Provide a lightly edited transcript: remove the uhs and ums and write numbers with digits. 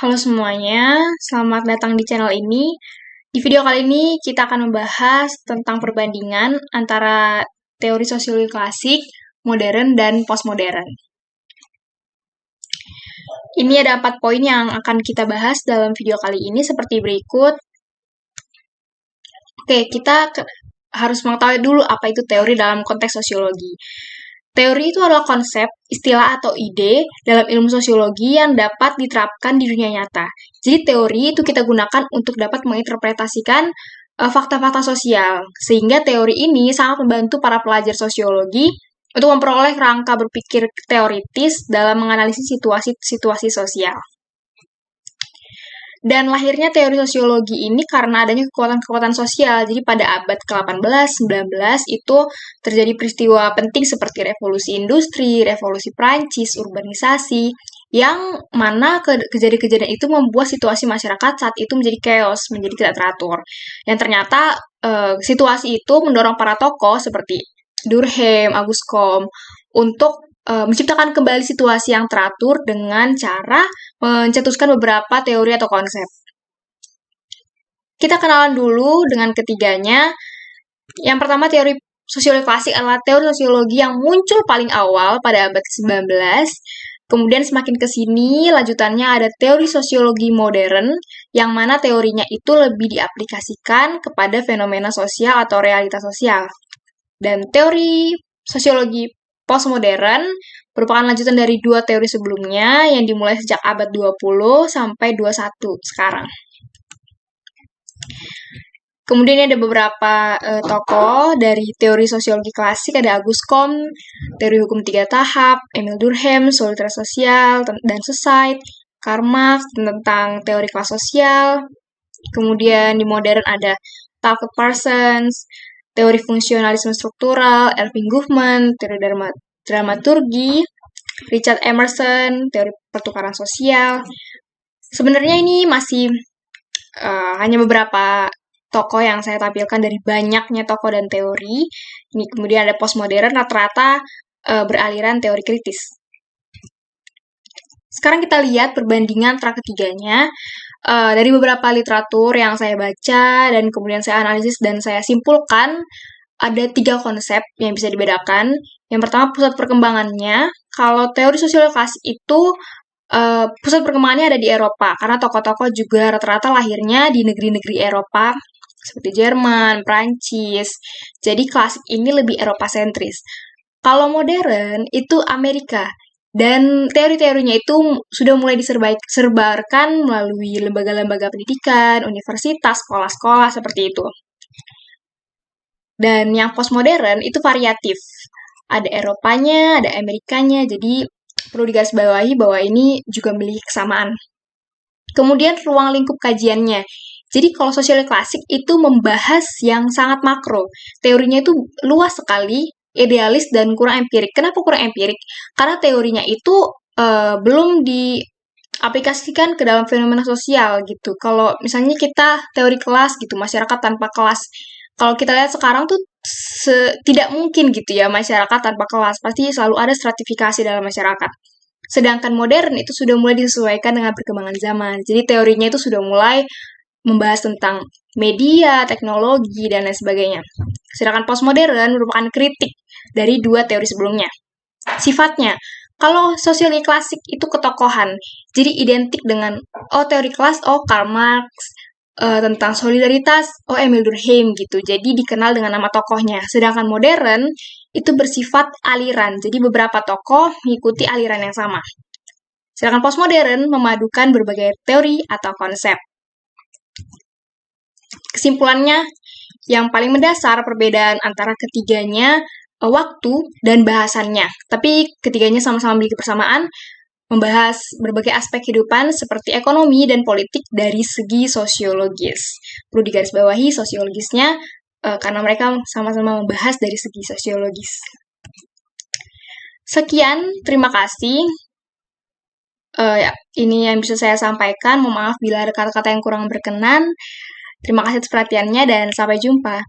Halo semuanya, selamat datang di channel ini. Di video kali ini kita akan membahas tentang perbandingan antara teori sosiologi klasik, modern, dan postmodern. Ini ada 4 poin yang akan kita bahas dalam video kali ini seperti berikut. Oke, kita harus mengetahui dulu apa itu teori dalam konteks sosiologi. Teori itu adalah konsep, istilah, atau ide dalam ilmu sosiologi yang dapat diterapkan di dunia nyata. Jadi teori itu kita gunakan untuk dapat menginterpretasikan fakta-fakta sosial. Sehingga teori ini sangat membantu para pelajar sosiologi untuk memperoleh rangka berpikir teoritis dalam menganalisis situasi-situasi sosial. Dan lahirnya teori sosiologi ini karena adanya kekuatan-kekuatan sosial. Jadi pada abad ke-18, 19 itu terjadi peristiwa penting seperti revolusi industri, revolusi Prancis, urbanisasi, yang mana kejadian-kejadian itu membuat situasi masyarakat saat itu menjadi chaos, menjadi tidak teratur. Dan ternyata situasi itu mendorong para tokoh seperti Durkheim, Auguste Comte untuk menciptakan kembali situasi yang teratur dengan cara mencetuskan beberapa teori atau konsep. Kita kenalan dulu dengan ketiganya. Yang pertama, teori sosiologi klasik adalah teori sosiologi yang muncul paling awal pada abad ke-19. Kemudian semakin ke sini, lanjutannya ada teori sosiologi modern, yang mana teorinya itu lebih diaplikasikan kepada fenomena sosial atau realitas sosial. Dan teori sosiologi postmodern merupakan lanjutan dari dua teori sebelumnya yang dimulai sejak abad 20 sampai 21 sekarang. Kemudian ada beberapa tokoh dari teori sosiologi klasik, ada Auguste Comte, teori hukum 3 tahap, Emile Durkheim, solidaritas sosial dan society, Karl Marx tentang teori kelas sosial. Kemudian di modern ada Talcott Parsons, teori fungsionalisme struktural, Erving Goffman, teori dramaturgi, Richard Emerson, teori pertukaran sosial. Sebenarnya ini masih hanya beberapa tokoh yang saya tampilkan dari banyaknya tokoh dan teori. Ini kemudian ada postmodern, rata-rata beraliran teori kritis. Sekarang kita lihat perbandingan antara ketiganya. Dari beberapa literatur yang saya baca dan kemudian saya analisis dan saya simpulkan, ada 3 konsep yang bisa dibedakan. Yang pertama, pusat perkembangannya. Kalau teori sosiologi klasik itu pusat perkembangannya ada di Eropa, karena tokoh-tokoh juga rata-rata lahirnya di negeri-negeri Eropa, seperti Jerman, Prancis. Jadi klasik ini lebih Eropa sentris. Kalau modern itu Amerika. Dan teori-teorinya itu sudah mulai disebarkan melalui lembaga-lembaga pendidikan, universitas, sekolah-sekolah, seperti itu. Dan yang postmodern itu variatif. Ada Eropanya, ada Amerikanya, jadi perlu digarisbawahi bahwa ini juga memiliki kesamaan. Kemudian ruang lingkup kajiannya. Jadi kalau sosiologi klasik itu membahas yang sangat makro. Teorinya itu luas sekali, idealis dan kurang empirik. Kenapa kurang empirik? Karena teorinya itu belum diaplikasikan ke dalam fenomena sosial gitu. Kalau misalnya kita teori kelas gitu, masyarakat tanpa kelas. Kalau kita lihat sekarang tuh tidak mungkin gitu ya masyarakat tanpa kelas. Pasti selalu ada stratifikasi dalam masyarakat. Sedangkan modern itu sudah mulai disesuaikan dengan perkembangan zaman. Jadi teorinya itu sudah mulai membahas tentang media, teknologi, dan lain sebagainya. Sedangkan postmodern merupakan kritik dari 2 teori sebelumnya. Sifatnya, kalau sosiologi klasik itu ketokohan, jadi identik dengan teori kelas, Karl Marx, tentang solidaritas, Emile Durkheim gitu. Jadi dikenal dengan nama tokohnya. Sedangkan modern itu bersifat aliran, jadi beberapa tokoh mengikuti aliran yang sama. Sedangkan postmodern memadukan berbagai teori atau konsep. Kesimpulannya, yang paling mendasar perbedaan antara ketiganya waktu dan bahasannya. Tapi ketiganya sama-sama memiliki persamaan, membahas berbagai aspek kehidupan seperti ekonomi dan politik dari segi sosiologis. Perlu digarisbawahi sosiologisnya karena mereka sama-sama membahas dari segi sosiologis. Sekian, terima kasih. Ini yang bisa saya sampaikan. Mohon maaf bila ada kata-kata yang kurang berkenan. Terima kasih atas perhatiannya dan sampai jumpa.